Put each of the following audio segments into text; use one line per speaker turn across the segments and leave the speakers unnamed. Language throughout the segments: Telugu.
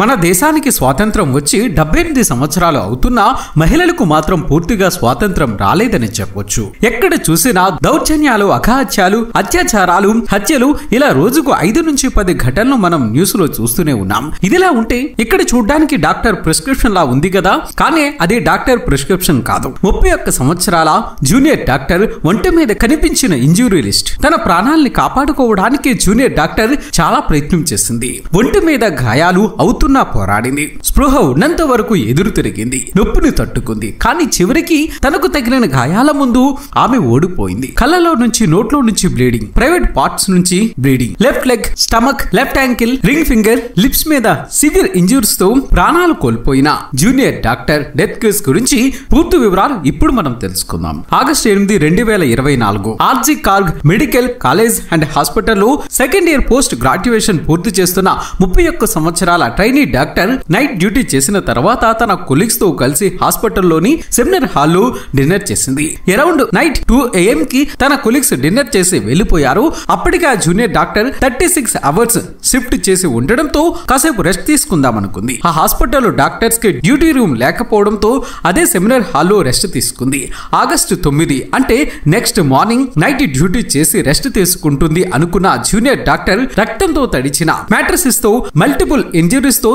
మన దేశానికి స్వాతంత్రం వచ్చి 78 సంవత్సరాలు అవుతున్నా మహిళలకు మాత్రం పూర్తిగా స్వాతంత్రం రాలేదని చెప్పొచ్చు. ఎక్కడ చూసినా దౌర్జన్యాలు, అఘాత్యాలు, అత్యాచారాలు, హత్యలు ఇలా రోజుకు 5 నుంచి 10 ఘటనలు మనం న్యూస్ లో చూస్తూనే ఉన్నాం. ఇదిలా ఉంటే ఇక్కడ చూడ్డానికి డాక్టర్ ప్రిస్క్రిప్షన్ లా ఉంది కదా, కానీ అది డాక్టర్ ప్రిస్క్రిప్షన్ కాదు. 31 సంవత్సరాల జూనియర్ డాక్టర్ ఒంటి మీద కనిపించిన ఇంజురీ లిస్ట్. తన ప్రాణాల్ని కాపాడుకోవడానికి జూనియర్ డాక్టర్ చాలా ప్రయత్నం చేసింది. ఒంటి మీద గాయాలు అవుతున్నా పోరాడింది. స్పృహ ఉన్నంత వరకు ఎదురు తిరిగింది, నొప్పిని తట్టుకుంది. కానీ చివరికి తనకు తగిలిన గాయాల ముందు ఆమె ఓడిపోయింది. కళ్ళలో నుంచి, నోట్లో నుంచి బ్లీడింగ్, ప్రైవేట్ పార్ట్స్ నుంచి bleeding, left leg, stomach, left ankle, ring finger, lips మీద సివియర్ ఇంజూరీస్ తో ప్రాణాలు కోల్పోయిన జూనియర్ డాక్టర్ డెత్ కేస్ గురించి పూర్తి వివరాలు ఇప్పుడు మనం తెలుసుకుందాం. August 8, 2024 RG Kar medical college and హాస్పిటల్లో సెకండ్ ఇయర్ పోస్ట్ గ్రాడ్యుయేషన్ పూర్తి చేస్తున్న 31 సంవత్సరాల ట్రైనీ డాక్టర్ నైట్ డ్యూటీ చేసిన తర్వాత తన కొలీగ్స్ తో కలిసి హాస్పిటల్లోని సెమినార్ హాల్లో డిన్నర్ చేసింది. అరౌండ్ నైట్ 2 AM కి తన కొలీగ్స్ డిన్నర్ చేసి వెళ్లిపోయారు. అప్పటికే ఆ జూనియర్ డాక్టర్ 36 అవర్స్ షిఫ్ట్ చేసి ఉండడంతో కాసేపు రెస్ట్ తీసుకుందాం అనుకుంది. ఆ హాస్పిటల్లో డాక్టర్స్ కి డ్యూటీ రూమ్ లేకపోవడంతో అదే సెమినార్ హాల్లో రెస్ట్ తీసుకుంది. ఆగస్టు 9 అంటే నెక్స్ట్ మార్నింగ్ నైట్ డ్యూటీ చేసి రెస్ట్ తీసుకుంటుంది అనుకున్న జూనియర్ డాక్టర్ రక్తంతో తడిచిన మ్యాట్రసెస్ తో, మల్టిపుల్ ఇంజరీస్ తో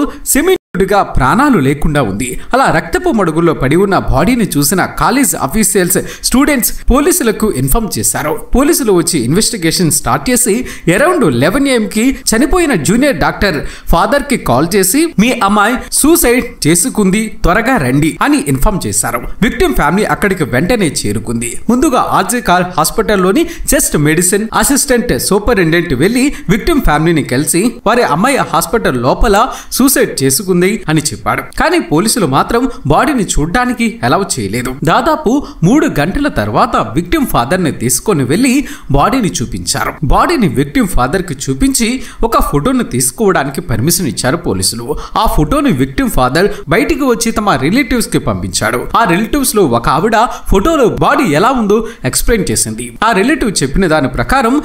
గా ప్రాణాలు లేకుండా ఉంది. అలా రక్తపు మడుగుల్లో పడి ఉన్న బాడీని చూసిన కాలేజ్ ఆఫీషియల్స్, స్టూడెంట్స్ పోలీసులకు ఇన్ఫార్మ్ చేశారు. పోలీసులు వచ్చి ఇన్వెస్టిగేషన్ స్టార్ట్ చేసి అరౌండ్ 11 AM కి చనిపోయిన జూనియర్ డాక్టర్ ఫాదర్ కి కాల్ చేసి మీ అమ్మాయి సూసైడ్ చేసుకుంది, త్వరగా రండి అని ఇన్ఫార్మ్ చేశారు. విక్టిమ్ ఫ్యామిలీ అక్కడికి వెంటనే చేరుకుంది. ముందుగా ఆర్జీ కార్గ్ హాస్పిటల్లోని చెస్ట్ మెడిసిన్ అసిస్టెంట్ సూపరింటెండెంట్ వెళ్లి విక్టిమ్ ఫ్యామిలీని కలిసి వారి అమ్మాయి హాస్పిటల్ లోపల సూసైడ్ చేసుకుంది అని చెప్పాడు. కానీ పోలీసులు మాత్రం బాడీని చూడ్డానికి అలౌ చేయలేదు. దాదాపు 3 గంటల తర్వాత విక్టిమ్ ఫాదర్ ని తీసుకొని వెళ్లి బాడీని చూపించారు. బాడీని విక్టిమ్ ఫాదర్ కి చూపించి ఒక ఫోటోని తీసుకోవడానికి పర్మిషన్ ఇచ్చారు పోలీసులు. ఆ ఫోటోని విక్టిమ్ ఫాదర్ బయటికి వచ్చి తమ రిలేటివ్స్ కి పంపించాడు. ఆ రిలేటివ్స్ లో ఒక ఆవిడ ఫోటోలో బాడీ ఎలా ఉందో ఎక్స్ప్లెయిన్ చేసింది. ఆ రిలేటివ్ చెప్పిన దాని ప్రకారం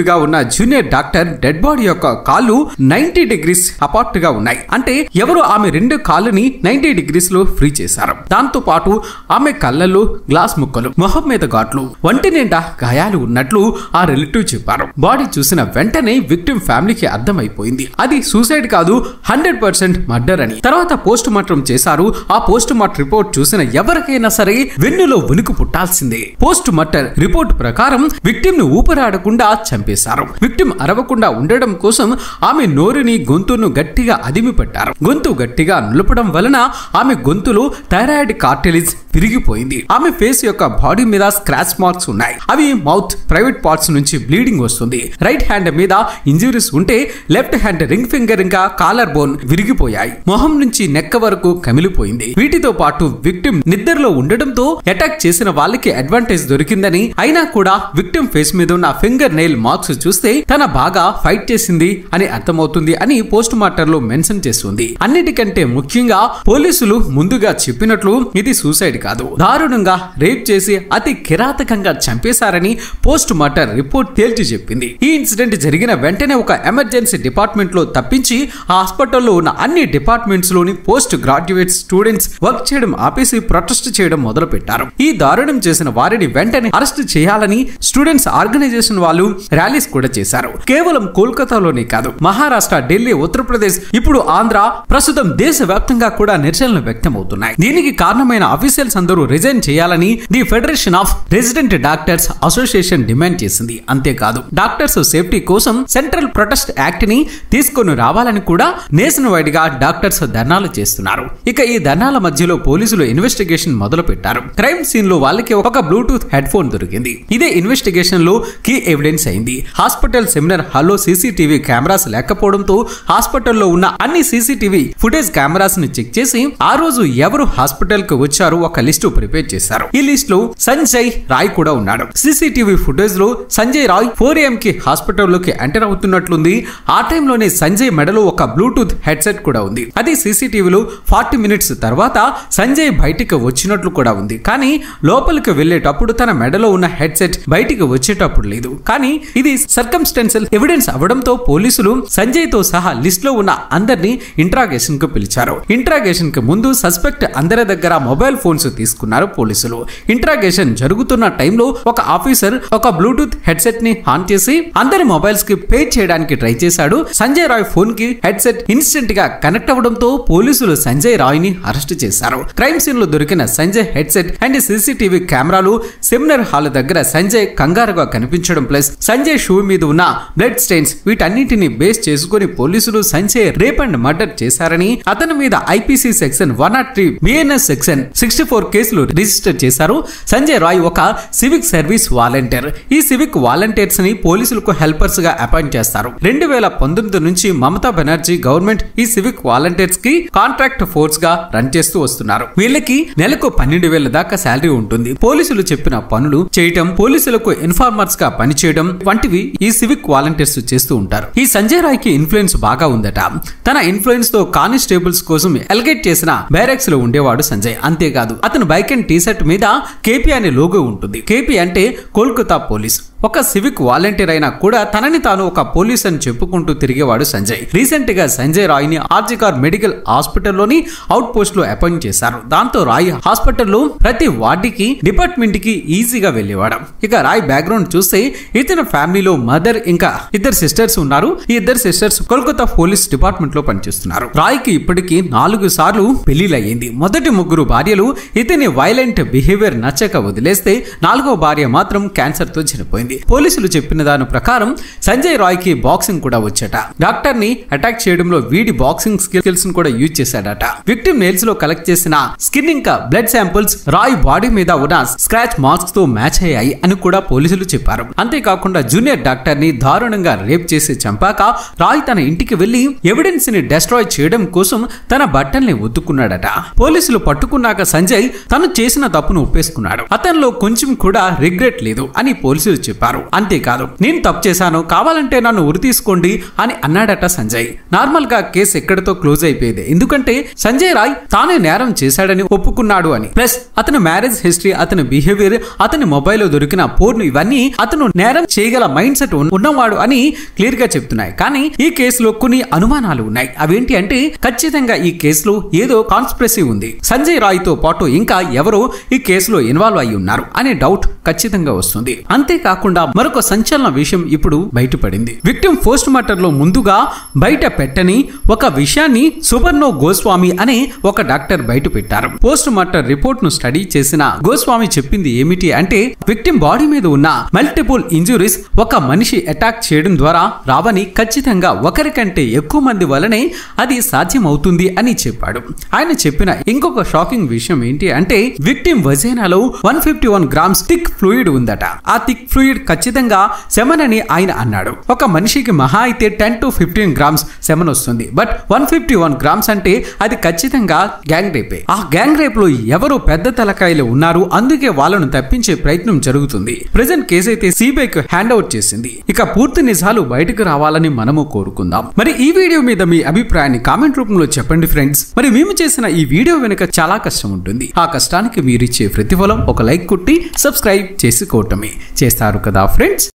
గా ఉన్న జూనియర్ డాక్టర్ డెడ్ బాడీ యొక్క కాళ్ళు 90 డిగ్రీస్ అపార్ట్ గా ఉన్నాయి. అంటే ఎవరు ఆమె 2 కాళ్ళని 90 డిగ్రీస్ లో ఫ్రీ చేశారు. దాంతో పాటు ఆమె కళ్ళల్లో గ్లాస్ ముక్కలు, మొహం మీద ఘాట్లు, వంటి నిండా గాయాలు ఉన్నట్లు ఆ రిలేటివ్ చెప్పారు. బాడీ చూసిన వెంటనే విక్టిమ్ ఫ్యామిలీకి అర్థమైపోయింది అది సూసైడ్ కాదు, 100% మర్డర్ అని. తర్వాత పోస్ట్ మార్టం చేశారు. ఆ పోస్ట్ మార్టం రిపోర్ట్ చూసిన ఎవరికైనా సరే వెన్నులో వణుకు పుట్టాల్సిందే. పోస్ట్ మార్టం రిపోర్ట్ ప్రకారం విక్టిమ్ ను ఊపిరాడకుండా చంపేశారు. విక్టిమ్ అరవకుండా ఉండడం కోసం ఆమె నోరుని, గొంతును గట్టిగా అదిమి పెట్టారు. గొంతు గట్టిగా నులపడం వలన ఆమె గొంతులో థైరాయిడ్ కార్టిలేజ్ విరిగిపోయింది. ఆమె ఫేస్ యొక్క బాడీ మీద స్క్రాచ్ మార్క్స్ ఉన్నాయి. అవి మౌత్, ప్రైవేట్ పార్ట్స్ నుంచి బ్లీడింగ్ వస్తుంది. రైట్ హ్యాండ్ మీద ఇంజురీస్ ఉంటే లెఫ్ట్ హ్యాండ్ రింగ్ ఫింగర్ ఇంకా కాలర్ బోన్ విరిగిపోయాయి. మొహం నుంచి నెక్క వరకు కమిలిపోయింది. వీటితో పాటు విక్టిమ్ నిద్రలో ఉండడంతో అటాక్ చేసిన వాళ్ళకి అడ్వాంటేజ్ దొరికిందని, అయినా కూడా విక్టిమ్ ఫేస్ మీద ఉన్న ఫింగర్ నెయిల్ మార్క్స్ చూస్తే తన బాగా ఫైట్ చేసింది అని అర్థమవుతుంది అని పోస్ట్ మార్టం లో మెన్షన్ చేస్తుంది. అన్నిటికంటే ముఖ్యంగా పోలీసులు ముందుగా చెప్పినట్లు ఇది సూసైడ్ కాదు, దారుణంగా రేప్ చేసి అతి కిరాతకంగా చంపేశారని పోస్ట్ మార్టం రిపోర్ట్ తేల్చి చెప్పింది. ఈ ఇన్సిడెంట్ జరిగిన వెంటనే ఒక ఎమర్జెన్సీ డిపార్ట్మెంట్ లో తప్పించి ఆ హాస్పిటల్లో ఉన్న అన్ని డిపార్ట్మెంట్స్ లోని పోస్ట్ గ్రాడ్యుయేట్ స్టూడెంట్స్ వర్క్ చేయడం ఆపేసి ప్రొటెస్ట్ చేయడం మొదలు పెట్టారు. ఈ దారుణం చేసిన వారిని వెంటనే అరెస్ట్ చేయాలని స్టూడెంట్స్ ఆర్గనైజేషన్ వాళ్ళు ర్యాలీస్ కూడా చేశారు. కేవలం కోల్కతాలోనే కాదు, మహారాష్ట్ర, ఢిల్లీ, ఉత్తరప్రదేశ్, ఇప్పుడు ఆంధ్ర, ప్రస్తుతం దేశవ్యాప్తంగా కూడా నిరసనలు వ్యక్తమవుతున్నాయి. దీనికి కారణమైన అఫీషియల్స్ అందరూ రిజైన్ చేయాలని the federation of resident doctors association demand చేసింది. అంతేకాదు డాక్టర్స్ సేఫ్టీ కోసం సెంట్రల్ ప్రొటెస్ట్ యాక్ట్ ని తీసుకొని రావాలని కూడా నేషనల్ వైడ్ గా డాక్టర్స్ ధర్నాలు చేస్తున్నారు. ఇక ఈ ధర్నాల మధ్యలో పోలీసులు ఇన్వెస్టిగేషన్ మొదలు పెట్టారు. క్రైమ్ సీన్ లో వాళ్ళకి ఒక బ్లూటూత్ హెడ్ ఫోన్ దొరికింది. ఇదే ఇన్వెస్టిగేషన్ లో కీ ఎవిడెన్స్ అయింది. హాస్పిటల్ సెమినార్ హాల్లో సీసీటీవీ కెమెరాస్ లేకపోవడంతో హాస్పిటల్లో ఉన్న అన్ని సీసీటీవీ ఫుటేజ్ కెమెరాస్ ని చెక్ చేసి ఆ రోజు ఎవరు హాస్పిటల్ కు వచ్చారో ఒక లిస్టు ప్రిపేర్ చేశారు. ఈ లిస్ట్ లో సంజయ్ రాయ్ కూడా ఉన్నాడు. సీసీటీవీ ఫుటేజ్ లో సంజయ్ రాయ్ 4 AM కి హాస్పిటల్లోకి ఎంటర్ అవుతున్నట్లుంది. ఆ టైంలోనే సంజయ్ మెడలో ఒక బ్లూటూత్ హెడ్సెట్ కూడా ఉంది. అది సీసీటీవీలో 40 మినిట్స్ తర్వాత సంజయ్ బయటికి వచ్చినట్లు కూడా ఉంది. కానీ లోపలికి వెళ్లేటప్పుడు తన మెడలో ఉన్న హెడ్సెట్ బయటికి వచ్చేటప్పుడు లేదు. కానీ ఇది సర్కమ్స్టెన్షియల్ ఎవిడెన్స్ అవడంతో పోలీసులు సంజయ్ తో సహా లిస్ట్ లో ఉన్న అందరినీ ఇంట్రాగేషన్ కు పిలిచారు. ఇంట్రాగేషన్ కి ముందు సస్పెక్ట్ అందరి దగ్గర మొబైల్ ఫోన్స్ తీసుకున్నారు పోలీసులు. ఇంట్రాగేషన్ జరుగుతున్న టైంలో ఒక ఆఫీసర్ ఒక బ్లూటూత్ హెడ్సెట్ ని ఆన్ చేసి అందరి మొబైల్స్ కి పే చేయడానికి ట్రై చేశాడు. సంజయ్ రాయ్ ఫోన్ కి హెడ్సెట్ ఇన్స్టెంట్ గా కనెక్ట్ అవడంతో పోలీసులు సంజయ్ రాయ్ ని అరెస్ట్ చేశారు. క్రైమ్ సీన్ లో దొరికిన సంజయ్ హెడ్సెట్ అండ్ సీసీటీవీ కెమెరాలు సెమినార్ హాల్ దగ్గర సంజయ్ కంగారుగా కనిపించడం ప్లస్ సంజయ్ షూ మీద ఉన్న బ్లడ్ స్టెయిన్స్ వీటన్నిటిని బేస్ చేసుకుని పోలీసులు సంజయ్ రేప్ అండ్ మర్డర్ చేశారని అతని మీద ఐపీసీ సెక్షన్ 103 బిఎన్ఎస్ సెక్షన్ 64 కేసులు రిజిస్టర్ చేశారు. సంజయ్ రాయ్ ఒక సివిక్ సర్వీస్ వాలంటీర్. ఈ సివిక్ వాలంటీర్స్ ని పోలీసులకు హెల్పర్స్ గా అపాయింట్ చేస్తారు. 2019 నుంచి మమతా బెనర్జీ గవర్నమెంట్ ఈ సివిక్ వాలంటీర్స్ కి కాంట్రాక్ట్ ఫోర్స్ గా రన్ చేస్తూ వస్తున్నారు. వీళ్ళకి నెలకు 12,000 దాకా శాలరీ ఉంటుంది. పోలీసులు చెప్పిన పనులు చేయటం, పోలీసులకు ఇన్ఫార్మర్స్ గా పనిచేయడం వంటివి ఈ సివిక్ వాలంటీర్స్ చేస్తూ ఉంటారు. ఈ సంజయ్ రాయ్ కి ఇన్ఫ్లుయెన్స్ బాగా ఉందట. తన ఇన్ఫ్లుయెన్స్ తో కానిస్టేబుల్స్ కోసం ఎలిగేట్ చేసిన బ్యారెక్స్ లో ఉండేవాడు సంజయ్. అంతేకాదు అతను బైక్ అండ్ టీ షర్ట్ మీద కేపీ అనే లోగో ఉంటుంది. కేపీ అంటే కోల్కతా పోలీస్. ఒక సివిక్ వాలంటీర్ అయినా కూడా తనని తాను ఒక పోలీస్ అని చెప్పుకుంటూ తిరిగేవాడు సంజయ్. రీసెంట్ గా సంజయ్ రాయ్ ని ఆర్జికార్ మెడికల్ హాస్పిటల్లోని అవుట్ పోస్ట్ లో అపాయింట్ చేశారు. దాంతో రాయ్ హాస్పిటల్లో ప్రతి వార్డుకి డిపార్ట్మెంట్ కి ఈజీగా వెళ్లేవాడు. ఇక రాయ్ బ్యాక్గ్రౌండ్ చూస్తే ఇతని ఫ్యామిలీలో మదర్ ఇంకా 2 సిస్టర్స్ ఉన్నారు. ఈ 2 సిస్టర్స్ కోల్కతా పోలీస్ డిపార్ట్మెంట్ లో పనిచేస్తున్నారు. రాయ్ కి ఇప్పటికీ 4 సార్లు పెళ్లిళ్ళయ్యింది. మొదటి 3 భార్యలు ఇతని వైలెంట్ బిహేవియర్ నచ్చక వదిలేస్తే 4వ భార్య మాత్రం క్యాన్సర్ తో చనిపోయింది. పోలీసులు చెప్పిన దాని ప్రకారం సంజయ్ రాయ్ కి బాక్సింగ్ కూడా వచ్చట. డాక్టర్ ని అటాక్ చేయడంలో వీడి బాక్సింగ్ స్కిల్స్ కూడా యూజ్ చేశాడట. విక్టిమ్ నెయిల్స్ లో కలెక్ట్ చేసిన స్కిన్ ఇంకా బ్లడ్ శాంపుల్స్ రాయ్ బాడీ మీద ఉన్న స్క్రాచ్ మార్క్స్ తో మ్యాచ్ అయ్యాయి అని కూడా పోలీసులు చెప్పారు. అంతేకాకుండా జూనియర్ డాక్టర్ ని దారుణంగా రేప్ చేసి చంపాక రాయ్ తన ఇంటికి వెళ్లి ఎవిడెన్స్ ని డెస్ట్రాయ్ చేయడం కోసం తన బట్టల్ని ఒత్తుకున్నాడట. పోలీసులు పట్టుకున్నాక సంజయ్ తను చేసిన తప్పును ఒప్పేసుకున్నాడు. అతనిలో కొంచెం కూడా రిగ్రెట్ లేదు అని పోలీసులు చెప్పారు. అంతేకాదు నేను తప్పు చేశాను, కావాలంటే నన్ను ఉరి తీసుకోండి అని అన్నాడట సంజయ్. నార్మల్ గా కేసు ఎక్కడితో క్లోజ్ అయిపోయేది. ఎందుకంటే సంజయ్ రాయ్ తానే నేరం చేశాడని ఒప్పుకున్నాడు అని. ప్లస్ అతని మ్యారేజ్ హిస్టరీ, అతని బిహేవియర్, అతని మొబైల్ లో దొరికిన పోర్న్ ఇవన్నీ అతను నేరం చేయగల మైండ్ సెట్ ఉన్నవాడు అని క్లియర్ గా చెప్తున్నాయి. కానీ ఈ కేసులో కొన్ని అనుమానాలు ఉన్నాయి. అవేంటి అంటే ఖచ్చితంగా ఈ కేసులో ఏదో కాన్స్పిరసీ ఉంది. సంజయ్ రాయ్ తో పాటు ఇంకా ఎవరో ఈ కేసులో ఇన్వాల్వ్ అయి ఉన్నారు అనే డౌట్ ఖచ్చితంగా వస్తుంది. అంతేకాకుండా మరొక సంచలన విషయం ఇప్పుడు బయటపడింది. విక్టిమ్ పోస్ట్ మార్టం లో ముందుగా బయట పెట్టని ఒక విషయాన్ని సుబర్ణో గోస్వామి అనే ఒక డాక్టర్ బయట పెట్టారు. పోస్ట్ మార్టం రిపోర్ట్ ను స్టడీ చేసిన గోస్వామి చెప్పింది ఏమిటి అంటే విక్టిమ్ బాడీ మీద ఉన్న మల్టిపుల్ ఇంజురీస్ ఒక మనిషి అటాక్ చేయడం ద్వారా రావని, ఖచ్చితంగా ఒకరికంటే ఎక్కువ మంది వలనే అది సాధ్యం అవుతుంది అని చెప్పాడు. ఆయన చెప్పిన ఇంకొక షాకింగ్ విషయం ఏంటి అంటే విక్టిమ్ వజైనాలో 151 గ్రామ్స్ థిక్ ఫ్లూయిడ్ ఉందట. ఆ థిక్ ఫ్లూయిడ్ ఖచ్చితంగా సెమన్ అని ఆయన అన్నాడు. ఒక మనిషికి మహా అయితే 10 to 15 గ్రామ్స్ సెమన్ వస్తుంది. బట్ 151 గ్రామ్స్ అంటే అది ఖచ్చితంగా గ్యాంగ్ రేపే. ఆ గ్యాంగ్ రేప్ లో ఎవరు పెద్ద తలకాయలు ఉన్నారు, అందుకే వాళ్ళను తప్పించే ప్రయత్నం జరుగుతుంది. ప్రెజెంట్ కేసు అయితే సిబిఐకి హ్యాండ్ అవుట్ చేసింది. ఇక పూర్తి నిజాలు బయటకు రావాలని మనము కోరుకుందాం. మరి ఈ వీడియో మీద మీ అభిప్రాయాన్ని కామెంట్ రూపంలో చెప్పండి ఫ్రెండ్స్. మరి మేము చేసిన ఈ వీడియో వెనుక చాలా కష్టం ఉంటుంది. ఆ కష్టానికి మీరిచ్చే ప్రతిఫలం ఒక లైక్ కొట్టి సబ్స్క్రైబ్ చేసుకోవటమే. చేస్తారు కదా ఫ్రెండ్స్.